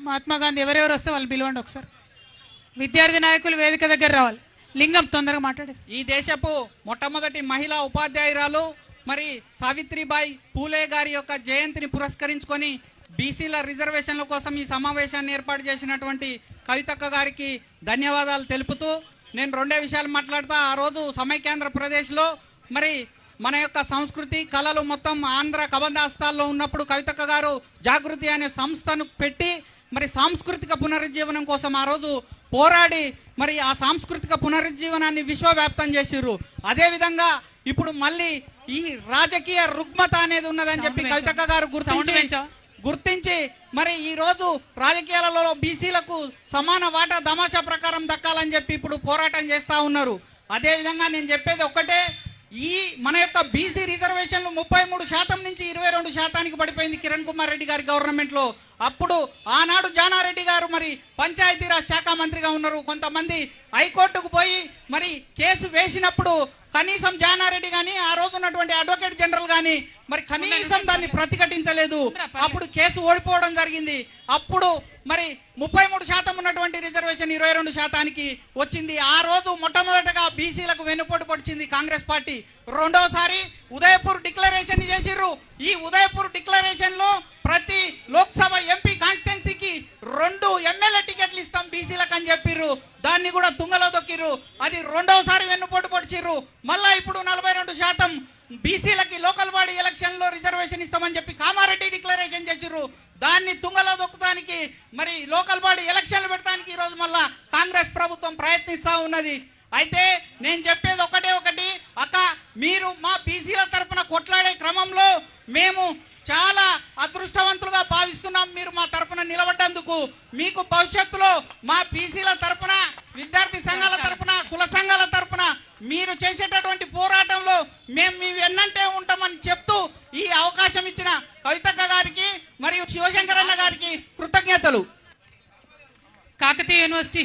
మహాత్మా గాంధీ ఎవరెవరు వస్తే వాళ్ళు పిలవండి ఒకసారి. విద్యార్థి నాయకులు వేదిక దగ్గర రావాలి. లింగం తొందరగా మాట్లాడేసి. ఈ దేశపు మొట్టమొదటి మహిళా ఉపాధ్యాయురాలు మరి సావిత్రిబాయి పూలే గారి యొక్క జయంతిని పురస్కరించుకొని బీసీల రిజర్వేషన్ల కోసం ఈ సమావేశాన్ని ఏర్పాటు చేసినటువంటి కవితక్క గారికి ధన్యవాదాలు తెలుపుతూ నేను రెండే విషయాలు మాట్లాడతా. ఆ రోజు సమైక్యాంధ్రప్రదేశ్లో మరి మన యొక్క సంస్కృతి కళలు మొత్తం ఆంధ్ర కబంధాస్తాల్లో ఉన్నప్పుడు కవితక్క గారు జాగృతి అనే సంస్థను పెట్టి మరి సాంస్కృతిక పునరుజ్జీవనం కోసం ఆ రోజు పోరాడి మరి ఆ సాంస్కృతిక పునరుజ్జీవనాన్ని విశ్వవ్యాప్తం చేసిర్రు. అదేవిధంగా ఇప్పుడు మళ్ళీ ఈ రాజకీయ రుగ్మత అనేది ఉన్నదని చెప్పి కవితక్క గారు గుర్తించి మరి ఈ రోజు రాజకీయాలలో బీసీలకు సమాన వాటా తమాషా ప్రకారం దక్కాలని చెప్పి ఇప్పుడు పోరాటం చేస్తూ ఉన్నారు. అదేవిధంగా నేను చెప్పేది ఒక్కటే, ఈ మన యొక్క బీసీ రిజర్వేషన్లు 33% నుంచి 22% పడిపోయింది కిరణ్ కుమార్ రెడ్డి గారి గవర్నమెంట్లో. అప్పుడు ఆనాడు జానారెడ్డి గారు మరి పంచాయతీరాజ్ శాఖ మంత్రిగా ఉన్నారు. కొంతమంది హైకోర్టుకు పోయి మరి కేసు వేసినప్పుడు కనీసం జానారెడ్డి కానీ ఆ రోజు ఉన్నటువంటి అడ్వకేట్ జనరల్ కానీ మరి కనీసం దాన్ని ప్రతిఘటించలేదు. అప్పుడు కేసు ఓడిపోవడం జరిగింది. అప్పుడు మరి 33% ఉన్నటువంటి రిజర్వేషన్ 22% వచ్చింది. ఆ రోజు మొట్టమొదటగా బీసీలకు వెన్నుపోటు పొడిచింది కాంగ్రెస్ పార్టీ. రెండోసారి ఉదయపూర్ డిక్లరేషన్ చేసిర్రు. ఈ ఉదయపూర్ డిక్లరేషన్ లో ప్రతి లోక్సభ ఎంపీ కాన్స్టిట్యున్సీకి 2 ఎమ్మెల్యే టికెట్లు ఇస్తాం బీసీలకు అని చెప్పిర్రు. దాన్ని కూడా తుంగలో దొక్కిర్రు. అది రెండోసారి వెన్నుపోటు పొడిచిర్రు. మళ్ళా ఇప్పుడు 42% బీసీలకి లోకల్ బాడీ ఎలక్షన్ లో రిజర్వేషన్ ఇస్తామని చెప్పి కామారెడ్డి డిక్లరేషన్ చేసిర్రు. దాన్ని తుంగలో దొక్కడానికి మరి లోకల్ బాడీ ఎలక్షన్లు పెట్టడానికి ఈరోజు మళ్ళా కాంగ్రెస్ ప్రభుత్వం ప్రయత్నిస్తూ ఉన్నది. అయితే నేను చెప్పేది ఒకటి, అక్క మీరు మా బీసీల తరపున కొట్లాడే క్రమంలో మేము చాలా అదృష్టవంతులుగా భావిస్తున్నాం. మీరు మా తరపున నిలబడ్డందుకు మీకు భవిష్యత్తులో మా బీసీల తరపున విద్యార్థి సంఘాల తరపున కుల సంఘాల తరపున మీరు చేసేటటువంటి పోరాటంలో మేము మీ వెన్నంటే ఉంటామని చెప్తూ ఈ అవకాశం ఇచ్చిన కవితక్క గారికి మరియు శివశంకరన్న గారికి కృతజ్ఞతలు. కాకతీయ యూనివర్సిటీ